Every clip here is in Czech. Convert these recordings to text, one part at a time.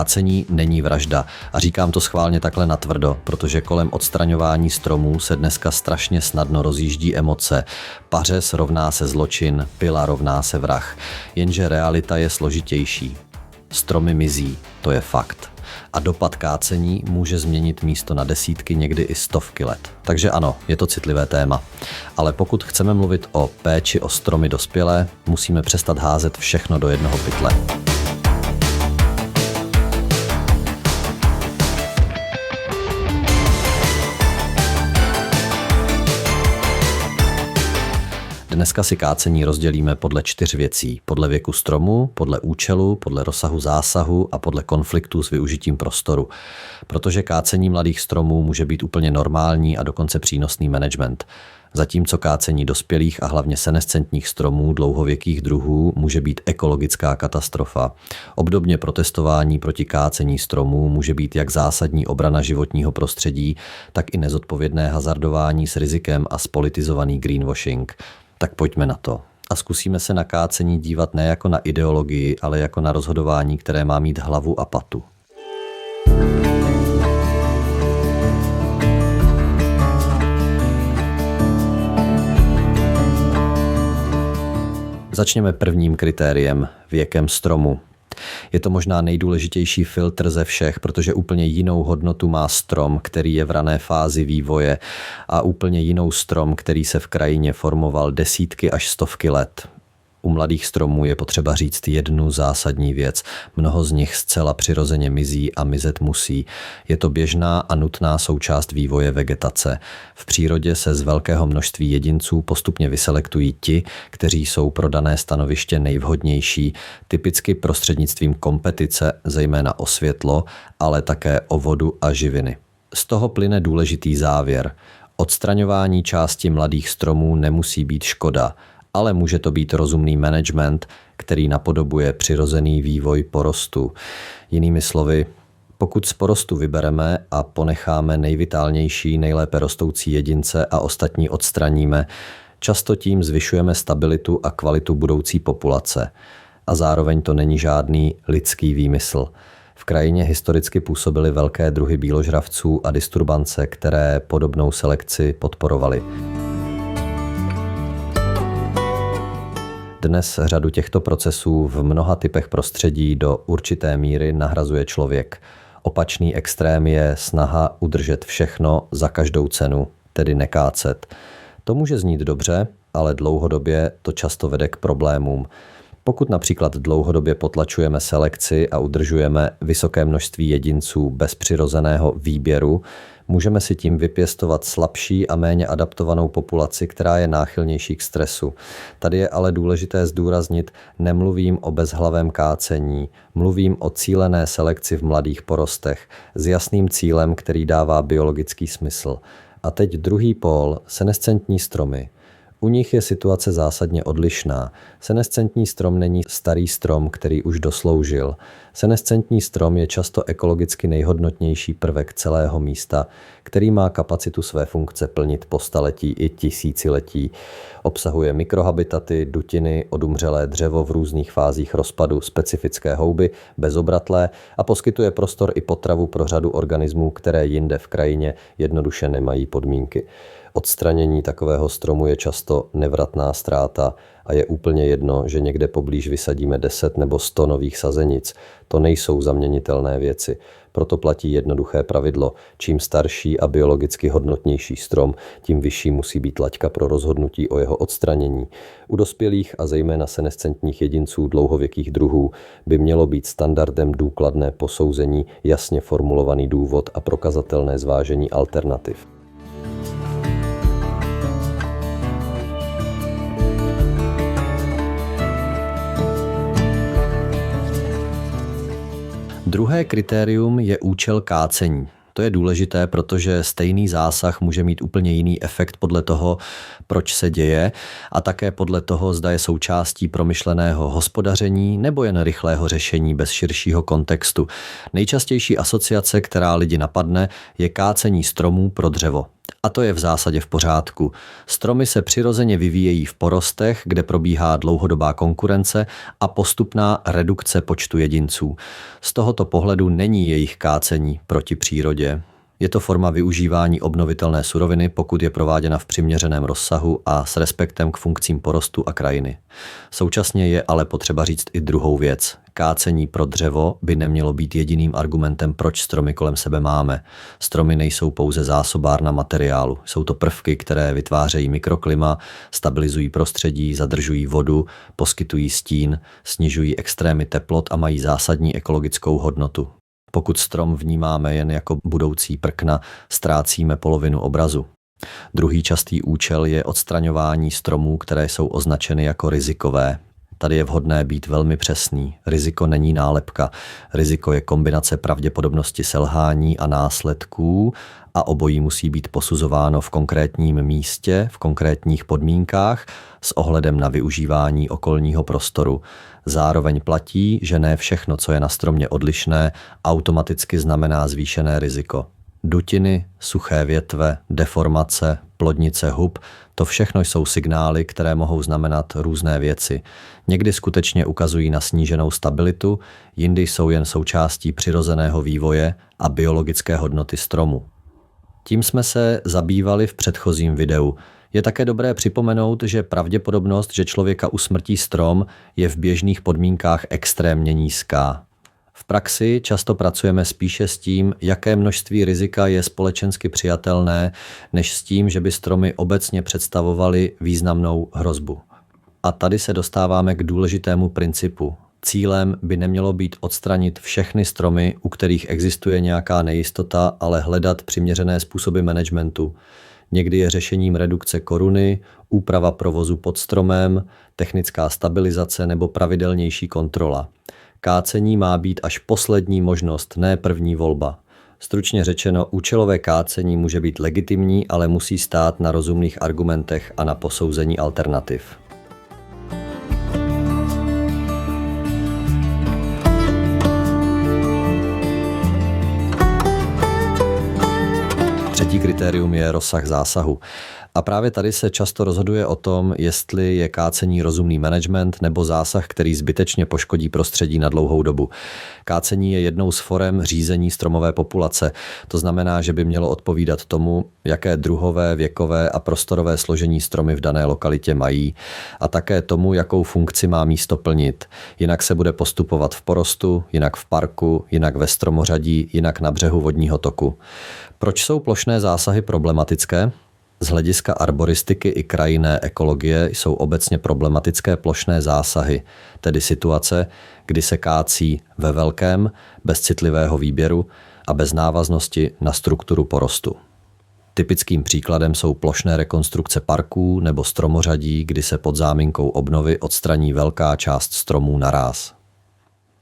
kácení není vražda. A říkám to schválně takhle natvrdo, protože kolem odstraňování stromů se dneska strašně snadno rozjíždí emoce. Pařez rovná se zločin, pila rovná se vrah. Jenže realita je složitější. Stromy mizí, to je fakt. A dopad kácení může změnit místo na desítky, někdy i stovky let. Takže ano, je to citlivé téma. Ale pokud chceme mluvit o péči o stromy dospělé, musíme přestat házet všechno do jednoho pytle. Dneska si kácení rozdělíme podle 4 věcí. Podle věku stromu, podle účelu, podle rozsahu zásahu a podle konfliktu s využitím prostoru. Protože kácení mladých stromů může být úplně normální a dokonce přínosný management. Zatímco kácení dospělých a hlavně senescentních stromů dlouhověkých druhů může být ekologická katastrofa. Obdobně protestování proti kácení stromů může být jak zásadní obrana životního prostředí, tak i nezodpovědné hazardování s rizikem a spolitizovaný greenwashing. Tak pojďme na to. A zkusíme se na kácení dívat ne jako na ideologii, ale jako na rozhodování, které má mít hlavu a patu. Začněme prvním kritériem, věkem stromu. Je to možná nejdůležitější filtr ze všech, protože úplně jinou hodnotu má strom, který je v rané fázi vývoje, a úplně jinou strom, který se v krajině formoval desítky až stovky let. U mladých stromů je potřeba říct jednu zásadní věc. Mnoho z nich zcela přirozeně mizí a mizet musí. Je to běžná a nutná součást vývoje vegetace. V přírodě se z velkého množství jedinců postupně vyselektují ti, kteří jsou pro dané stanoviště nejvhodnější, typicky prostřednictvím kompetice, zejména o světlo, ale také o vodu a živiny. Z toho plyne důležitý závěr. Odstraňování části mladých stromů nemusí být škoda, ale může to být rozumný management, který napodobuje přirozený vývoj porostu. Jinými slovy, pokud z porostu vybereme a ponecháme nejvitálnější, nejlépe rostoucí jedince a ostatní odstraníme, často tím zvyšujeme stabilitu a kvalitu budoucí populace. A zároveň to není žádný lidský výmysl. V krajině historicky působily velké druhy býložravců a disturbance, které podobnou selekci podporovaly. Dnes řadu těchto procesů v mnoha typech prostředí do určité míry nahrazuje člověk. Opačný extrém je snaha udržet všechno za každou cenu, tedy nekácet. To může znít dobře, ale dlouhodobě to často vede k problémům. Pokud například dlouhodobě potlačujeme selekci a udržujeme vysoké množství jedinců bez přirozeného výběru, můžeme si tím vypěstovat slabší a méně adaptovanou populaci, která je náchylnější k stresu. Tady je ale důležité zdůraznit, nemluvím o bezhlavém kácení, mluvím o cílené selekci v mladých porostech s jasným cílem, který dává biologický smysl. A teď druhý pól, senescentní stromy. U nich je situace zásadně odlišná. Senescentní strom není starý strom, který už dosloužil. Senescentní strom je často ekologicky nejhodnotnější prvek celého místa, který má kapacitu své funkce plnit po staletí i tisíciletí. Obsahuje mikrohabitaty, dutiny, odumřelé dřevo v různých fázích rozpadu, specifické houby, bezobratlé a poskytuje prostor i potravu pro řadu organismů, které jinde v krajině jednoduše nemají podmínky. Odstranění takového stromu je často nevratná ztráta a je úplně jedno, že někde poblíž vysadíme 10 nebo 100 nových sazenic. To nejsou zaměnitelné věci. Proto platí jednoduché pravidlo. Čím starší a biologicky hodnotnější strom, tím vyšší musí být laťka pro rozhodnutí o jeho odstranění. U dospělých a zejména senescentních jedinců dlouhověkých druhů by mělo být standardem důkladné posouzení, jasně formulovaný důvod a prokazatelné zvážení alternativ. Druhé kritérium je účel kácení. To je důležité, protože stejný zásah může mít úplně jiný efekt podle toho, proč se děje, a také podle toho, zda je součástí promyšleného hospodaření nebo jen rychlého řešení bez širšího kontextu. Nejčastější asociace, která lidi napadne, je kácení stromů pro dřevo. A to je v zásadě v pořádku. Stromy se přirozeně vyvíjejí v porostech, kde probíhá dlouhodobá konkurence a postupná redukce počtu jedinců. Z tohoto pohledu není jejich kácení proti přírodě. Je to forma využívání obnovitelné suroviny, pokud je prováděna v přiměřeném rozsahu a s respektem k funkcím porostu a krajiny. Současně je ale potřeba říct i druhou věc. Kácení pro dřevo by nemělo být jediným argumentem, proč stromy kolem sebe máme. Stromy nejsou pouze zásobárna materiálu. Jsou to prvky, které vytvářejí mikroklima, stabilizují prostředí, zadržují vodu, poskytují stín, snižují extrémy teplot a mají zásadní ekologickou hodnotu. Pokud strom vnímáme jen jako budoucí prkna, ztrácíme polovinu obrazu. Druhý častý účel je odstraňování stromů, které jsou označeny jako rizikové. Tady je vhodné být velmi přesný. Riziko není nálepka. Riziko je kombinace pravděpodobnosti selhání a následků a obojí musí být posuzováno v konkrétním místě, v konkrétních podmínkách s ohledem na využívání okolního prostoru. Zároveň platí, že ne všechno, co je na stromě odlišné, automaticky znamená zvýšené riziko. Dutiny, suché větve, deformace, plodnice hub, to všechno jsou signály, které mohou znamenat různé věci. Někdy skutečně ukazují na sníženou stabilitu, jindy jsou jen součástí přirozeného vývoje a biologické hodnoty stromu. Tím jsme se zabývali v předchozím videu. Je také dobré připomenout, že pravděpodobnost, že člověka usmrtí strom, je v běžných podmínkách extrémně nízká. V praxi často pracujeme spíše s tím, jaké množství rizika je společensky přijatelné, než s tím, že by stromy obecně představovaly významnou hrozbu. A tady se dostáváme k důležitému principu. Cílem by nemělo být odstranit všechny stromy, u kterých existuje nějaká nejistota, ale hledat přiměřené způsoby managementu. Někdy je řešením redukce koruny, úprava provozu pod stromem, technická stabilizace nebo pravidelnější kontrola. Kácení má být až poslední možnost, ne první volba. Stručně řečeno, účelové kácení může být legitimní, ale musí stát na rozumných argumentech a na posouzení alternativ. Třetí kritérium je rozsah zásahu. A právě tady se často rozhoduje o tom, jestli je kácení rozumný management nebo zásah, který zbytečně poškodí prostředí na dlouhou dobu. Kácení je jednou z forem řízení stromové populace. To znamená, že by mělo odpovídat tomu, jaké druhové, věkové a prostorové složení stromy v dané lokalitě mají a také tomu, jakou funkci má místo plnit. Jinak se bude postupovat v porostu, jinak v parku, jinak ve stromořadí, jinak na břehu vodního toku. Proč jsou plošné zásahy problematické? Z hlediska arboristiky i krajinné ekologie jsou obecně problematické plošné zásahy, tedy situace, kdy se kácí ve velkém, bez citlivého výběru a bez návaznosti na strukturu porostu. Typickým příkladem jsou plošné rekonstrukce parků nebo stromořadí, kdy se pod záminkou obnovy odstraní velká část stromů naráz.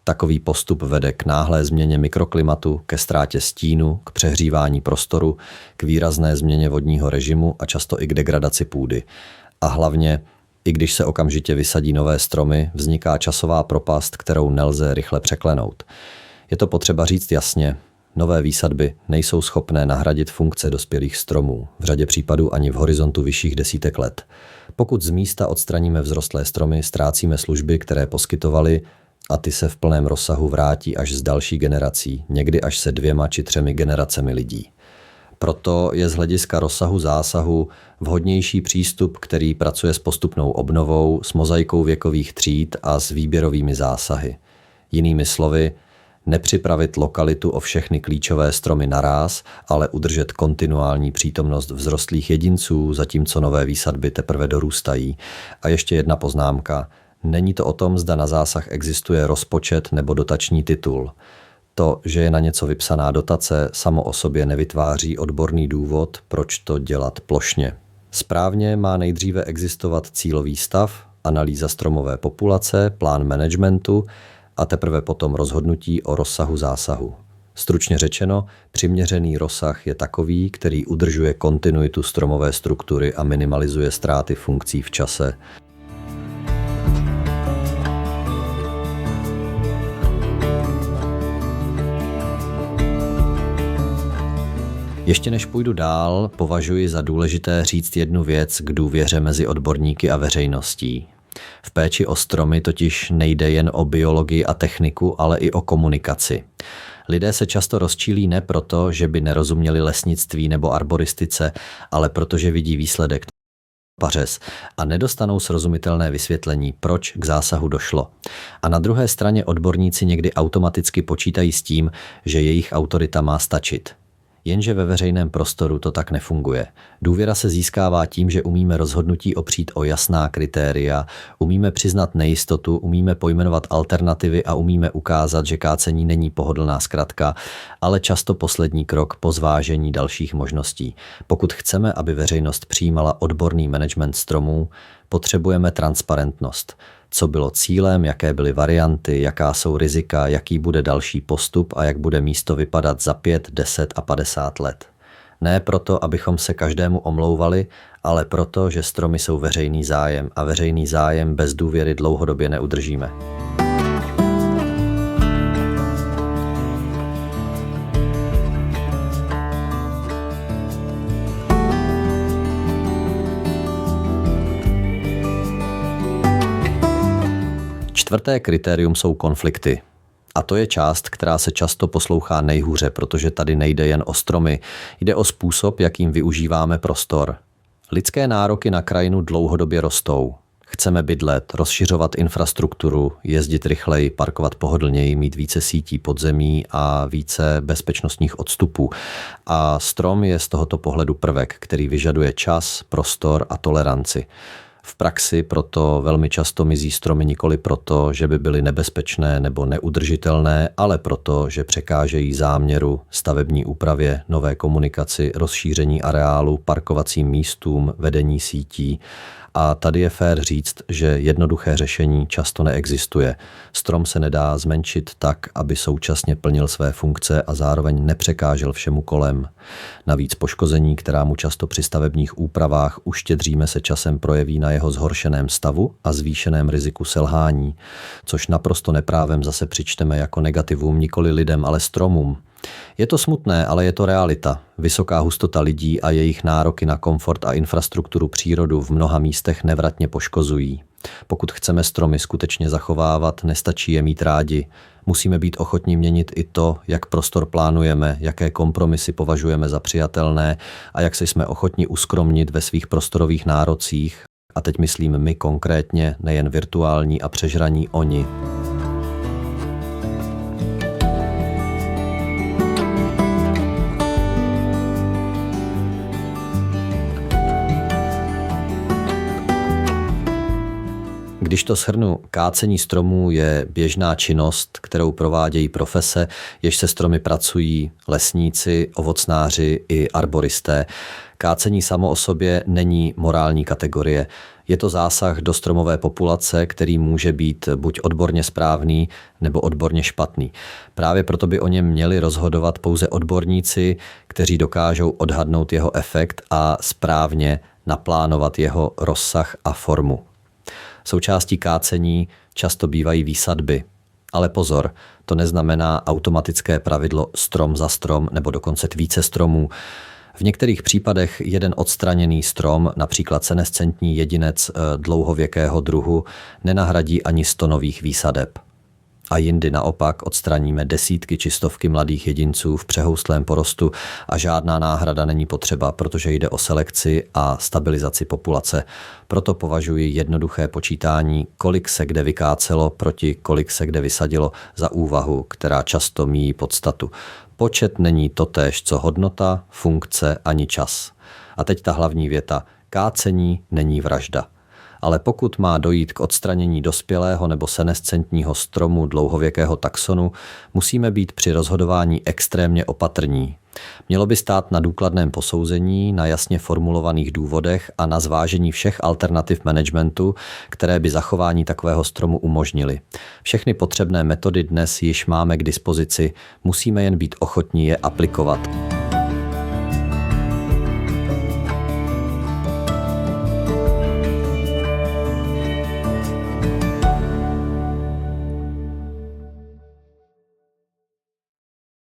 Takový postup vede k náhlé změně mikroklimatu, ke ztrátě stínu, k přehřívání prostoru, k výrazné změně vodního režimu a často i k degradaci půdy. A hlavně, i když se okamžitě vysadí nové stromy, vzniká časová propast, kterou nelze rychle překlenout. Je to potřeba říct jasně, nové výsadby nejsou schopné nahradit funkce dospělých stromů, v řadě případů ani v horizontu vyšších desítek let. Pokud z místa odstraníme vzrostlé stromy, ztrácíme služby, které poskytovaly, a ty se v plném rozsahu vrátí až z další generací, někdy až se 2 či 3 generacemi lidí. Proto je z hlediska rozsahu zásahu vhodnější přístup, který pracuje s postupnou obnovou, s mozaikou věkových tříd a s výběrovými zásahy. Jinými slovy, nepřipravit lokalitu o všechny klíčové stromy naráz, ale udržet kontinuální přítomnost vzrostlých jedinců, zatímco nové výsadby teprve dorůstají. A ještě jedna poznámka. Není to o tom, zda na zásah existuje rozpočet nebo dotační titul. To, že je na něco vypsaná dotace, samo o sobě nevytváří odborný důvod, proč to dělat plošně. Správně má nejdříve existovat cílový stav, analýza stromové populace, plán managementu a teprve potom rozhodnutí o rozsahu zásahu. Stručně řečeno, přiměřený rozsah je takový, který udržuje kontinuitu stromové struktury a minimalizuje ztráty funkcí v čase. Ještě než půjdu dál, považuji za důležité říct jednu věc k důvěře mezi odborníky a veřejností. V péči o stromy totiž nejde jen o biologii a techniku, ale i o komunikaci. Lidé se často rozčílí ne proto, že by nerozuměli lesnictví nebo arboristice, ale protože vidí výsledek pařez a nedostanou srozumitelné vysvětlení, proč k zásahu došlo. A na druhé straně odborníci někdy automaticky počítají s tím, že jejich autorita má stačit. Jenže ve veřejném prostoru to tak nefunguje. Důvěra se získává tím, že umíme rozhodnutí opřít o jasná kritéria, umíme přiznat nejistotu, umíme pojmenovat alternativy a umíme ukázat, že kácení není pohodlná zkratka, ale často poslední krok po zvážení dalších možností. Pokud chceme, aby veřejnost přijímala odborný management stromů, potřebujeme transparentnost. Co bylo cílem, jaké byly varianty, jaká jsou rizika, jaký bude další postup a jak bude místo vypadat za 5, 10 a 50 let. Ne proto, abychom se každému omlouvali, ale proto, že stromy jsou veřejný zájem a veřejný zájem bez důvěry dlouhodobě neudržíme. Čtvrté kritérium jsou konflikty. A to je část, která se často poslouchá nejhůře, protože tady nejde jen o stromy, jde o způsob, jakým využíváme prostor. Lidské nároky na krajinu dlouhodobě rostou. Chceme bydlet, rozšiřovat infrastrukturu, jezdit rychleji, parkovat pohodlněji, mít více sítí podzemí a více bezpečnostních odstupů. A strom je z tohoto pohledu prvek, který vyžaduje čas, prostor a toleranci. V praxi proto velmi často mizí stromy nikoli proto, že by byly nebezpečné nebo neudržitelné, ale proto, že překážejí záměru, stavební úpravě, nové komunikaci, rozšíření areálu, parkovacím místům, vedení sítí. A tady je fér říct, že jednoduché řešení často neexistuje. Strom se nedá zmenšit tak, aby současně plnil své funkce a zároveň nepřekážel všemu kolem. Navíc poškození, která mu často při stavebních úpravách uštědříme, se časem projeví na jeho zhoršeném stavu a zvýšeném riziku selhání, což naprosto neprávem zase přičteme jako negativum nikoli lidem, ale stromům. Je to smutné, ale je to realita. Vysoká hustota lidí a jejich nároky na komfort a infrastrukturu přírodu v mnoha místech nevratně poškozují. Pokud chceme stromy skutečně zachovávat, nestačí je mít rádi. Musíme být ochotní měnit i to, jak prostor plánujeme, jaké kompromisy považujeme za přijatelné a jak se jsme ochotni uskromnit ve svých prostorových nárocích. A teď myslím my konkrétně, nejen virtuální a přežraní oni. Když to shrnu, kácení stromů je běžná činnost, kterou provádějí profese, jež se stromy pracují lesníci, ovocnáři i arboristé. Kácení samo o sobě není morální kategorie. Je to zásah do stromové populace, který může být buď odborně správný, nebo odborně špatný. Právě proto by o něm měli rozhodovat pouze odborníci, kteří dokážou odhadnout jeho efekt a správně naplánovat jeho rozsah a formu. Součástí kácení často bývají výsadby. Ale pozor, to neznamená automatické pravidlo strom za strom nebo dokonce více stromů. V některých případech jeden odstraněný strom, například senescentní jedinec dlouhověkého druhu, nenahradí ani 100 nových výsadeb. A jindy naopak odstraníme desítky či stovky mladých jedinců v přehoustlém porostu a žádná náhrada není potřeba, protože jde o selekci a stabilizaci populace. Proto považuji jednoduché počítání, kolik se kde vykácelo proti kolik se kde vysadilo, za úvahu, která často míjí podstatu. Počet není totéž, co hodnota, funkce ani čas. A teď ta hlavní věta. Kácení není vražda. Ale pokud má dojít k odstranění dospělého nebo senescentního stromu dlouhověkého taxonu, musíme být při rozhodování extrémně opatrní. Mělo by stát na důkladném posouzení, na jasně formulovaných důvodech a na zvážení všech alternativ managementu, které by zachování takového stromu umožnily. Všechny potřebné metody dnes již máme k dispozici, musíme jen být ochotní je aplikovat.